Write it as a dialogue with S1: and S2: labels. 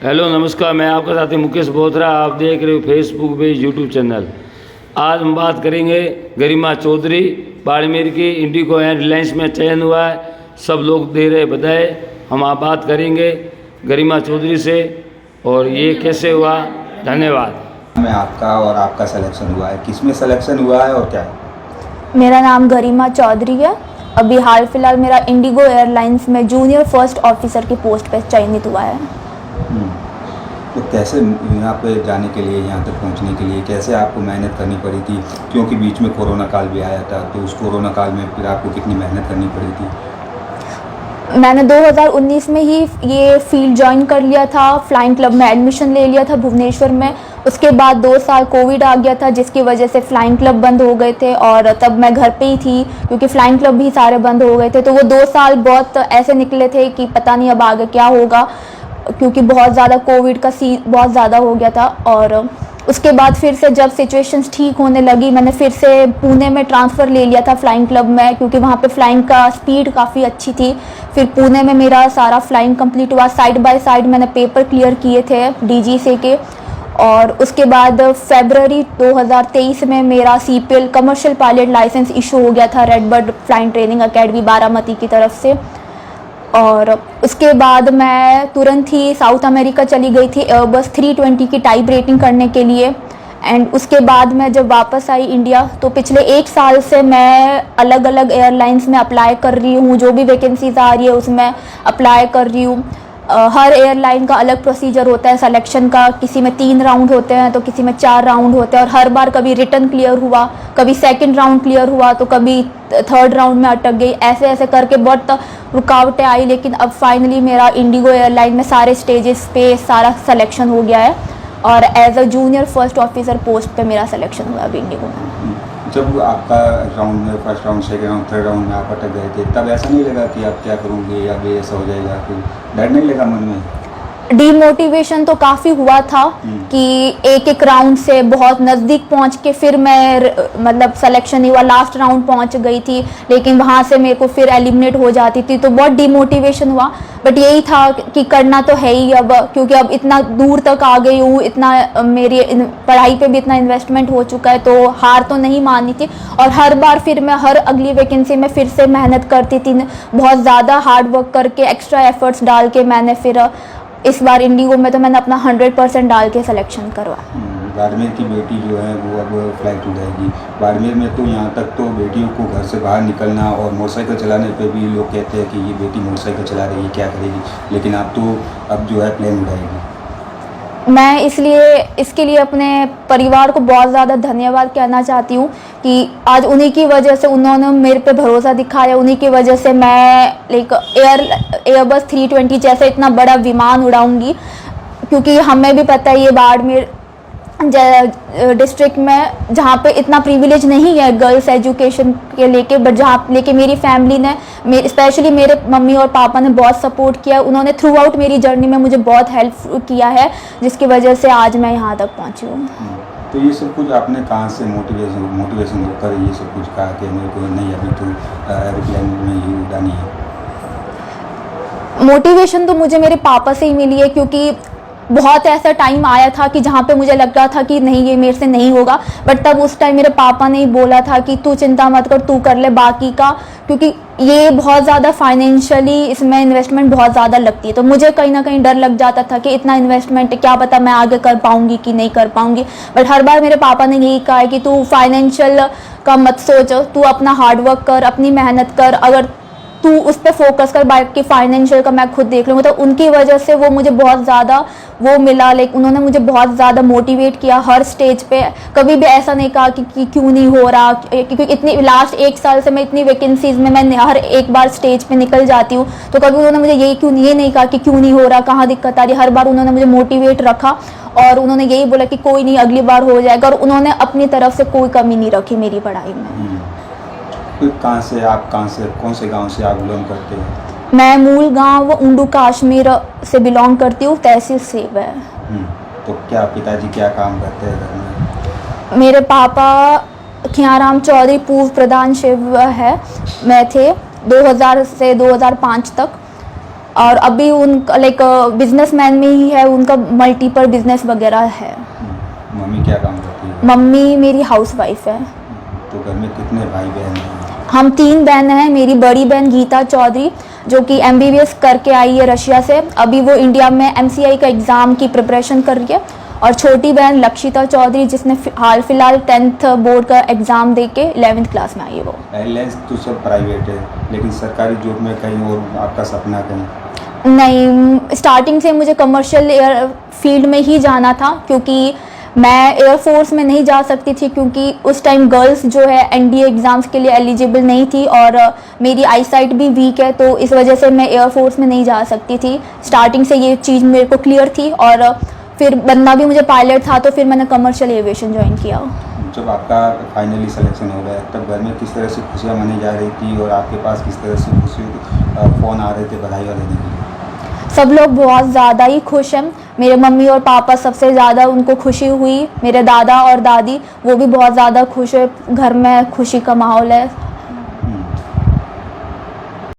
S1: Hello नमस्कार, मैं आपका साथी मुकेश बोथरा। आप देख रहे हो फेसबुक पे यूट्यूब चैनल। आज हम बात करेंगे गरिमा चौधरी बाड़मेर की। इंडिगो एयरलाइंस में चयन हुआ है, सब लोग दे रहे बधाई। हम आप बात करेंगे गरिमा चौधरी से और ये कैसे हुआ। धन्यवाद।
S2: में आपका और आपका सिलेक्शन हुआ है, किस में सिलेक्शन हुआ है और क्या है?
S3: मेरा नाम गरिमा चौधरी है। अभी हाल फिलहाल मेरा इंडिगो एयरलाइंस में जूनियर फर्स्ट ऑफिसर की पोस्ट पे चयनित हुआ है।
S2: तो कैसे यहाँ पे जाने के लिए, यहाँ तक पहुँचने के लिए कैसे आपको मेहनत करनी पड़ी थी? क्योंकि बीच में कोरोना काल भी आया था, तो उस कोरोना काल में फिर आपको कितनी मेहनत करनी पड़ी थी?
S3: मैंने 2019 में ही ये फील्ड ज्वाइन कर लिया था। फ्लाइंग क्लब में एडमिशन ले लिया था भुवनेश्वर में। उसके बाद 2 साल कोविड आ गया था, जिसकी वजह से फ़्लाइंग क्लब बंद हो गए थे और तब मैं घर पे ही थी क्योंकि फ़्लाइंग क्लब भी सारे बंद हो गए थे। तो वो 2 साल बहुत ऐसे निकले थे कि पता नहीं अब आगे क्या होगा, क्योंकि बहुत ज़्यादा कोविड का बहुत ज़्यादा हो गया था। और उसके बाद फिर से जब सिचुएशंस ठीक होने लगी, मैंने फिर से पुणे में ट्रांसफ़र ले लिया था फ़्लाइंग क्लब में, क्योंकि वहाँ पे फ़्लाइंग का स्पीड काफ़ी अच्छी थी। फिर पुणे में मेरा सारा फ़्लाइंग कंप्लीट हुआ। साइड बाय साइड मैंने पेपर क्लियर किए थे DGCA के। और उसके बाद फरवरी 2023 में मेरा CPL commercial pilot licence issue हो गया था Red Bird Flying Training Academy Baramati की तरफ से। और उसके बाद मैं तुरंत ही साउथ अमेरिका चली गई थी एयरबस 320 की टाइप रेटिंग करने के लिए। एंड उसके बाद मैं जब वापस आई इंडिया, तो पिछले 1 साल से मैं अलग अलग एयरलाइंस में अप्लाई कर रही हूँ। जो भी वैकेंसीज आ रही है उसमें अप्लाई कर रही हूँ। हर एयरलाइन का अलग प्रोसीजर होता है सिलेक्शन का। किसी में 3 राउंड होते हैं तो किसी में 4 राउंड होते हैं। और हर बार कभी रिटर्न क्लियर हुआ, कभी सेकंड राउंड क्लियर हुआ, तो कभी 3rd राउंड में अटक गई। ऐसे ऐसे करके बहुत रुकावटें आई, लेकिन अब फाइनली मेरा इंडिगो एयरलाइन में सारे स्टेजेस पे सारा सिलेक्शन हो गया है और as a junior first officer post पे मेरा सिलेक्शन हुआ अभी इंडिगो में।
S2: जब आपका राउंड में first round, second round, third round में आप अटक गए थे, तब ऐसा नहीं लगा कि आप क्या करोगे, अब ये ऐसा हो जाएगा? फिर डर नहीं लगा मन में?
S3: डीमोटिवेशन तो काफ़ी हुआ था कि एक एक राउंड से बहुत नज़दीक पहुंच के फिर मैं मतलब सिलेक्शन नहीं हुआ। लास्ट राउंड पहुंच गई थी, लेकिन वहां से मेरे को फिर एलिमिनेट हो जाती थी, तो बहुत डीमोटिवेशन हुआ। बट यही था कि करना तो है ही अब, क्योंकि अब इतना दूर तक आ गई हूँ, इतना मेरी पढ़ाई पे भी इतना इन्वेस्टमेंट हो चुका है, तो हार तो नहीं माननी थी। और हर बार फिर मैं हर अगली वैकेंसी में फिर से मेहनत करती थी, बहुत ज़्यादा हार्ड वर्क करके एक्स्ट्रा एफर्ट्स डाल के मैंने फिर इस बार इंडिगो में तो मैंने अपना 100% डाल के सिलेक्शन करवाया।
S2: बाड़मेर की बेटी जो है वो अब फ्लाइट उड़ाएगी। बाड़मेर में तो यहाँ तक तो बेटियों को घर से बाहर निकलना और मोटरसाइकिल चलाने पे भी लोग कहते हैं कि ये बेटी मोटरसाइकिल चला रही है, क्या करेगी, लेकिन आप तो अब जो है प्लेन उड़ाएगी।
S3: मैं इसके लिए अपने परिवार को बहुत ज़्यादा धन्यवाद कहना चाहती हूँ कि आज उन्हीं की वजह से उन्होंने मेरे पे भरोसा दिखाया। उन्हीं की वजह से मैं एयरबस 320 जैसे इतना बड़ा विमान उड़ाऊंगी, क्योंकि हमें भी पता है ये बाड़मेर डिस्ट्रिक्ट में जहाँ पे इतना प्रिविलेज नहीं है गर्ल्स एजुकेशन के लेके, बट जहाँ लेके मेरी फैमिली ने, स्पेशली मेरे मम्मी और पापा ने बहुत सपोर्ट किया। उन्होंने थ्रू आउट मेरी जर्नी में मुझे बहुत हेल्प किया है, जिसकी वजह से आज मैं यहाँ तक पहुँची हूँ।
S2: तो ये सब कुछ आपने कहाँ से मोटिवेशन होकर ये सब कुछ कहा कि मेरे को नहीं अभी तो एरोप्लेन में ही उड़ानी है?
S3: मोटिवेशन तो मुझे मेरे पापा से ही मिली है, क्योंकि बहुत ऐसा टाइम आया था कि जहाँ पे मुझे लग रहा था कि नहीं ये मेरे से नहीं होगा, बट तब उस टाइम मेरे पापा ने ही बोला था कि तू चिंता मत कर, तू कर ले बाकी का, क्योंकि ये बहुत ज़्यादा फाइनेंशियली इसमें इन्वेस्टमेंट बहुत ज़्यादा लगती है। तो मुझे कहीं ना कहीं डर लग जाता था कि इतना इन्वेस्टमेंट क्या पता मैं आगे कर पाऊँगी कि नहीं कर पाऊँगी। बट हर बार मेरे पापा ने यही कहा है कि तू फाइनेंशियल का मत सोच, तू अपना हार्डवर्क कर, अपनी मेहनत कर, अगर तू उस पर फोकस कर, बाकी फाइनेंशियल का मैं खुद देख लूँगा। तो उनकी वजह से वो मुझे बहुत ज़्यादा वो मिला, उन्होंने मुझे बहुत ज़्यादा मोटिवेट किया हर स्टेज पे। कभी भी ऐसा नहीं कहा कि क्यों नहीं हो रहा, क्योंकि इतनी लास्ट 1 साल से मैं इतनी वैकेंसीज में मैं हर एक बार स्टेज पे निकल जाती हूँ, तो कभी उन्होंने मुझे ये नहीं कहा कि क्यों नहीं हो रहा, कहाँ दिक्कत आ रही। हर बार उन्होंने मुझे मोटिवेट रखा और उन्होंने यही बोला कि कोई नहीं, अगली बार हो जाएगा। और उन्होंने अपनी तरफ से कोई कमी नहीं रखी मेरी पढ़ाई में।
S2: कहाँ से कौन से गांव से आप बिलोंग करते हैं?
S3: मैं मूल गांव उंडू कश्मीर से बिलोंग करती हूँ, तहसील सेव है।
S2: तो क्या पिताजी क्या काम करते हैं घर में?
S3: मेरे पापा खियाराम चौधरी पूर्व प्रधान शिव है मैं थे 2000 से 2005 तक। और अभी उनका लाइक बिजनेसमैन में ही है, उनका मल्टीपल बिजनेस वगैरह है।
S2: मम्मी क्या काम करती है?
S3: मम्मी मेरी हाउसवाइफ है।
S2: तो घर में कितने भाई बहन हैं?
S3: हम 3 बहन हैं। मेरी बड़ी बहन गीता चौधरी जो कि MBBS करके आई है रशिया से, अभी वो इंडिया में MCI का एग्ज़ाम की प्रिपरेशन कर रही है। और छोटी बहन लक्षिता चौधरी जिसने हाल फिलहाल 10th बोर्ड का एग्ज़ाम दे के 11th क्लास में आई है। वो
S2: एयरलाइंस तो सब प्राइवेट है, लेकिन सरकारी जॉब में कहीं और आपका सपना कहीं?
S3: नहीं, स्टार्टिंग से मुझे कमर्शियल एयर फील्ड में ही जाना था, क्योंकि मैं एयरफोर्स में नहीं जा सकती थी क्योंकि उस टाइम गर्ल्स जो है NDA एग्ज़ाम्स के लिए एलिजिबल नहीं थी और मेरी आई साइट भी वीक है, तो इस वजह से मैं एयरफोर्स में नहीं जा सकती थी। स्टार्टिंग से ये चीज़ मेरे को क्लियर थी और फिर बनना भी मुझे पायलट था, तो फिर मैंने कमर्शियल एविएशन ज्वाइन किया।
S2: जब आपका फाइनली सिलेक्शन हो गया तब घर में किस तरह से खुशियाँ मनाई जा रही थी और आपके पास किस तरह से फ़ोन आ रहे थे बधाई देने के लिए?
S3: सब लोग बहुत ज़्यादा ही खुश हैं। मेरे मम्मी और पापा सबसे ज़्यादा उनको खुशी हुई। मेरे दादा और दादी वो भी बहुत ज़्यादा खुश है। घर में खुशी का माहौल है।